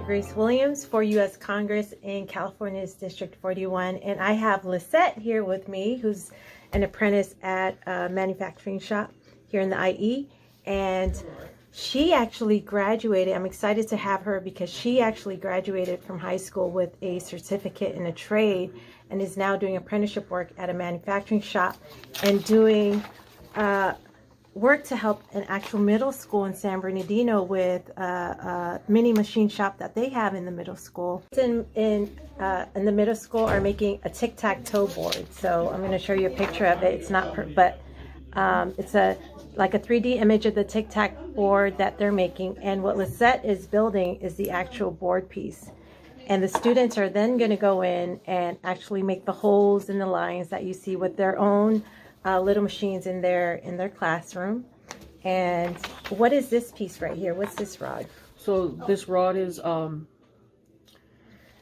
Grace Williams for U.S. Congress in California's District 41, and I have Lisette here with me, who's an apprentice at a manufacturing shop here in the IE, and she actually graduated. I'm excited to have her because she actually graduated from high school with a certificate in a trade and is now doing apprenticeship work at a manufacturing shop and doing work to help an actual middle school in San Bernardino with a mini machine shop that they have in the middle school. In the middle school are making a tic-tac-toe board. So I'm going to show you a picture of it. It's not, but it's like a 3D image of the tic-tac board that they're making. And what Lisette is building is the actual board piece. And the students are then going to go in and actually make the holes in the lines that you see with their own little machines in their classroom. And what is this piece right here? What's this rod? So this rod is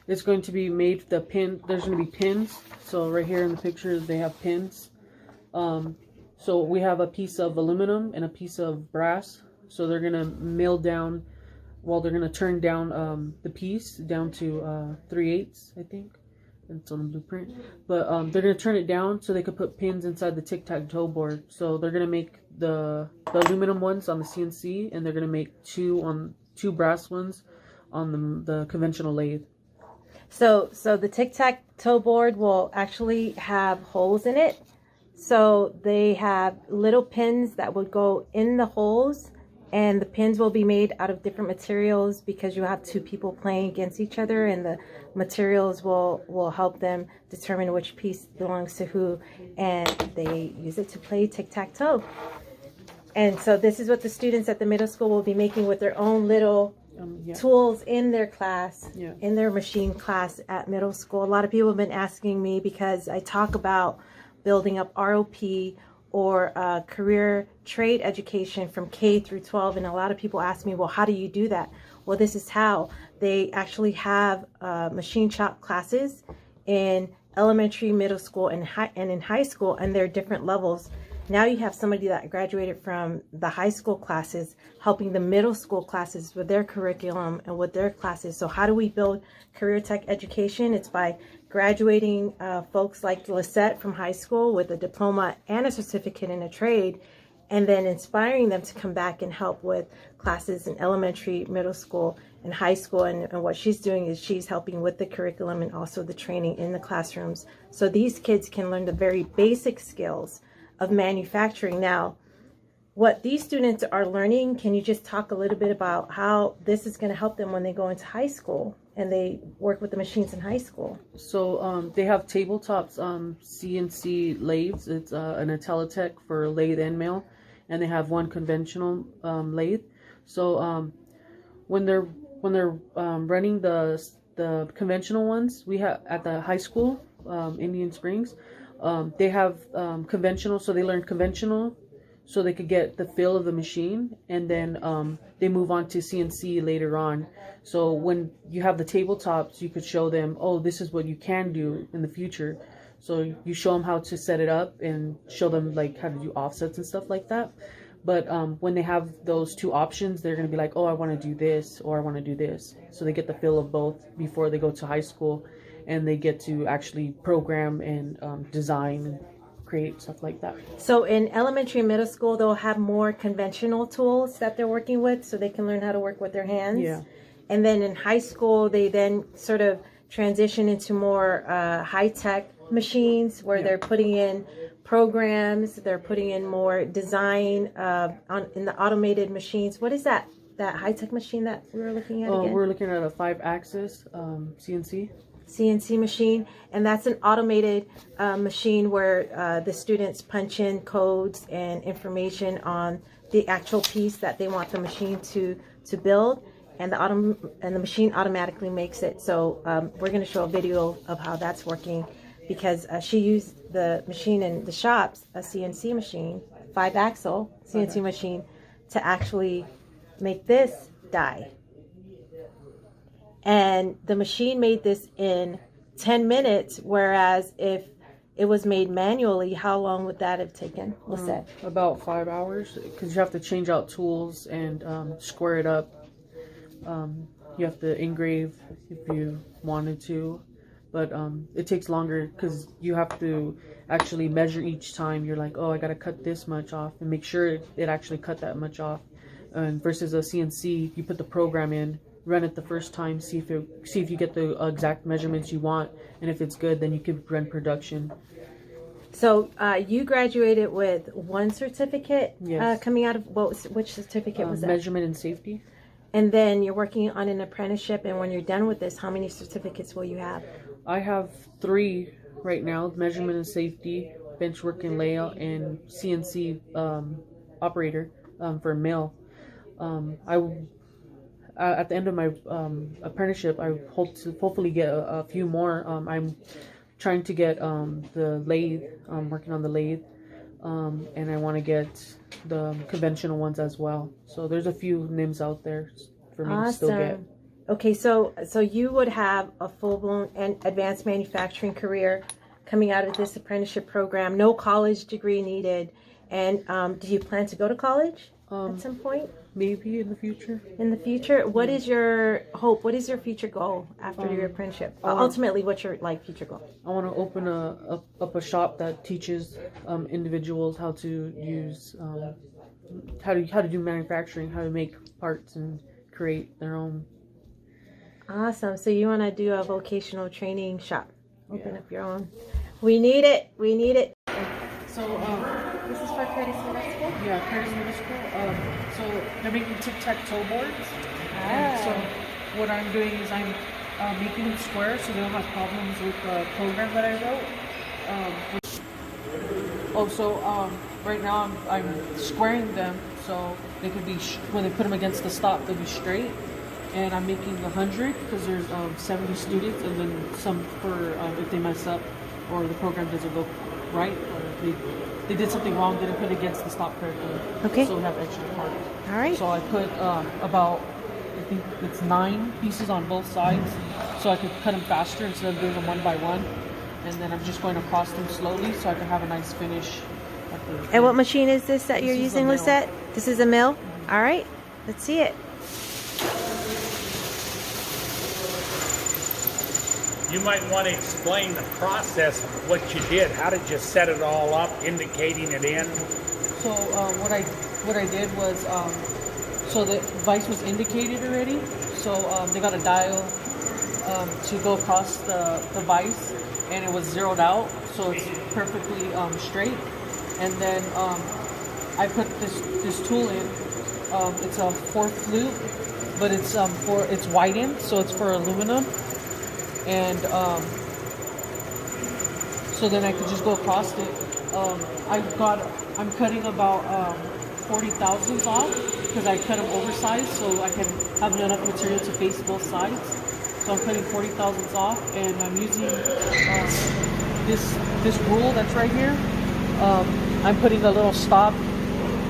it's going to be made the pin. There's going to be pins. So right here in the picture they have pins. So we have a piece of aluminum and a piece of brass. So they're going to mill down. Well, they're going to turn down the piece down to 3/8, I think. It's on the blueprint, but they're going to turn it down so they could put pins inside the tic-tac-toe board. So they're going to make the aluminum ones on the CNC, and they're going to make two brass ones on the conventional lathe. So the tic-tac-toe board will actually have holes in it. So they have little pins that would go in the holes, and the pins will be made out of different materials because you have two people playing against each other, and the materials will help them determine which piece belongs to who, and they use it to play tic-tac-toe. And so this is what the students at the middle school will be making with their own little tools in their class, in their machine class at middle school. A lot of people have been asking me because I talk about building up ROP or career trade education from K through 12, and a lot of people ask me, well, how do you do that? Well, this is how. They actually have machine shop classes in elementary, middle school, and in high school, and there are different levels. Now you have somebody that graduated from the high school classes helping the middle school classes with their curriculum and with their classes. So how do we build career tech education? It's by graduating folks like Lisette from high school with a diploma and a certificate in a trade, and then inspiring them to come back and help with classes in elementary, middle school, and high school. And what she's doing is she's helping with the curriculum and also the training in the classrooms. So these kids can learn the very basic skills of manufacturing. Now, what these students are learning, can you just talk a little bit about how this is going to help them when they go into high school and they work with the machines in high school? So they have tabletops, CNC lathes. It's an Intelitech for lathe and mill, and they have one conventional lathe. So when they're running the conventional ones, we have at the high school, Indian Springs, they have conventional, so they learn conventional so they could get the feel of the machine, and then they move on to CNC later on. So when you have the tabletops, you could show them, oh, this is what you can do in the future. So you show them how to set it up and show them like how to do offsets and stuff like that. But when they have those two options, they're going to be like, oh, I want to do this or I want to do this. So they get the feel of both before they go to high school, and they get to actually program and design and create stuff like that. So in elementary and middle school, they'll have more conventional tools that they're working with so they can learn how to work with their hands. Yeah. And then in high school, they then sort of transition into more high-tech machines where they're putting in programs, they're putting in more design in the automated machines. What is that high-tech machine that we were looking at again? We're looking at a 5-axis CNC machine, and that's an automated machine where the students punch in codes and information on the actual piece that they want the machine to build, and the machine automatically makes it. So we're going to show a video of how that's working, because she used the machine in the shops, a CNC machine, 5-axle CNC machine, to actually make this die. And the machine made this in 10 minutes, whereas if it was made manually, how long would that have taken? What's that? About 5 hours, because you have to change out tools and square it up. You have to engrave if you wanted to, but it takes longer because you have to actually measure each time. You're like, oh, I gotta cut this much off and make sure it actually cut that much off. And versus a CNC, you put the program in, run it the first time, see if you get the exact measurements you want, and if it's good, then you could run production. So you graduated with one certificate. Yes. Coming out of which certificate was that? Measurement and safety. And then you're working on an apprenticeship, and when you're done with this, how many certificates will you have? I have 3 right now: measurement and safety, bench work and layout, and CNC operator for mill. At the end of my apprenticeship, I hope to hopefully get a few more. I'm trying to get the lathe, working on the lathe, and I want to get the conventional ones as well. So there's a few names out there for me to still get. Okay, so you would have a full-blown and advanced manufacturing career coming out of this apprenticeship program. No college degree needed. And do you plan to go to college at some point? Maybe in the future. In the future, what is your hope? What is your future goal after your apprenticeship? Ultimately, what's your future goal? I want to open up a shop that teaches individuals how to use how to do manufacturing, how to make parts and create their own. Awesome. So you want to do a vocational training shop? Open up your own. We need it. We need it. So this is for Curtis Middle School? Yeah, Curtis Middle School. So they're making tic-tac-toe boards. Ah. So what I'm doing is I'm making them square so they don't have problems with the program that I wrote. Right now I'm squaring them so they could be, when they put them against the stop, they'll be straight. And I'm making 100 because there's 70 students, and then some for if they mess up or the program doesn't go right, or they did something wrong, didn't put it against the stop correctly. Okay. So we have extra parts. All right. So I put about, I think it's 9 pieces on both sides, so I could cut them faster instead of doing them one by one. And then I'm just going to cross them slowly so I can have a nice finish. And what machine is this that you're using, Lisette? This is a mill? Mm-hmm. All right. Let's see it. You might want to explain the process of what you did. How did you set it all up, indicating it in? So what I did was, so the vise was indicated already. So they got a dial to go across the vise, and it was zeroed out, so it's perfectly straight. And then I put this tool in. It's a 4th loop, but it's widened, so it's for aluminum. And so then I could just go across it. I'm cutting about 40 thousandths off because I cut them oversized so I can have enough material to face both sides. So I'm cutting 40 thousandths off, and I'm using this rule that's right here. I'm putting a little stop.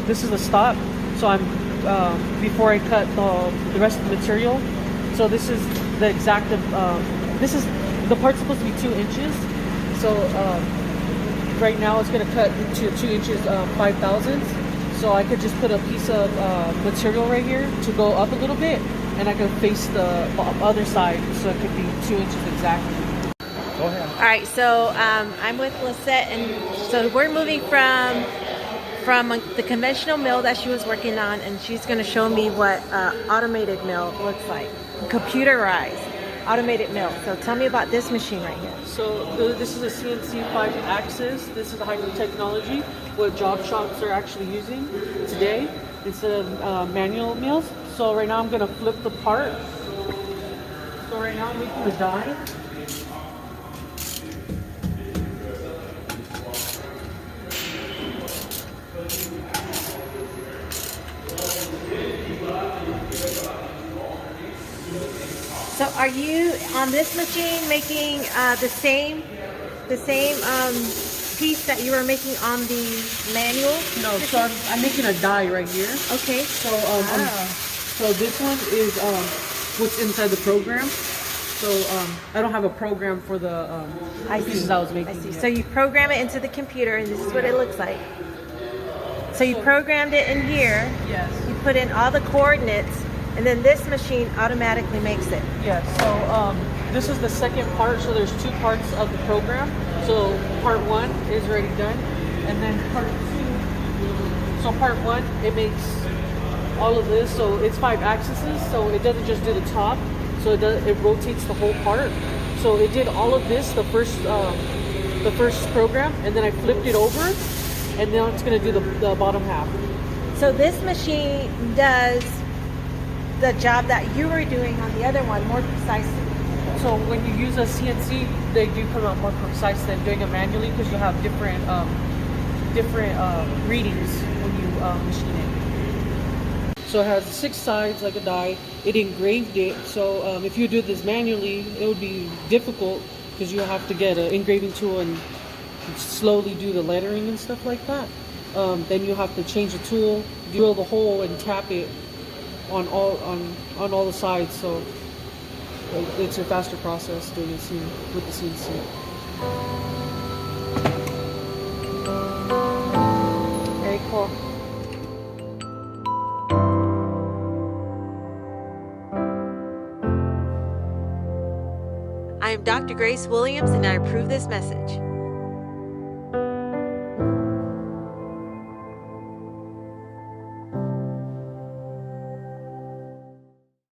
This is a stop. So I'm before I cut the rest of the material. So this is the exact. The part's supposed to be 2 inches. So right now it's going to cut to 2 inches 5 thousandths. So I could just put a piece of material right here to go up a little bit, and I could face the other side so it could be 2 inches exactly. Go ahead. All right, so I'm with Lisette, and so we're moving from the conventional mill that she was working on, and she's going to show me what automated mill looks like, computerized automated mill. So tell me about this machine right here. So this is a CNC 5-axis. This is the hybrid technology, what job shops are actually using today instead of manual mills. So right now I'm going to flip the part. So right now I'm making the die. So are you on this machine making the same piece that you were making on the manual? No, so I'm making a die right here. Okay. So so this one is what's inside the program. So I don't have a program for the pieces I was making. I see. Yet. So you program it into the computer, and this is what it looks like. So you programmed it in here. Yes. You put in all the coordinates, And then this machine automatically makes it. Yeah, so this is the second part. So there's two parts of the program. So part one is already done, and then part two. So part one, it makes all of this. So it's 5 axes. So it doesn't just do the top. So it rotates the whole part. So it did all of this the first program, and then I flipped it over, and now it's going to do the bottom half. So this machine does the job that you were doing on the other one more precisely. So when you use a CNC, they do come out more precise than doing it manually, because you have different readings when you machine it. So it has 6 sides like a die. It engraved it. So if you do this manually, it would be difficult, because you have to get an engraving tool and slowly do the lettering and stuff like that. Then you have to change the tool, drill the hole, and tap it on all the sides. So it's a faster process doing it with the CNC. Very cool. I am Dr. Grace Williams, and I approve this message.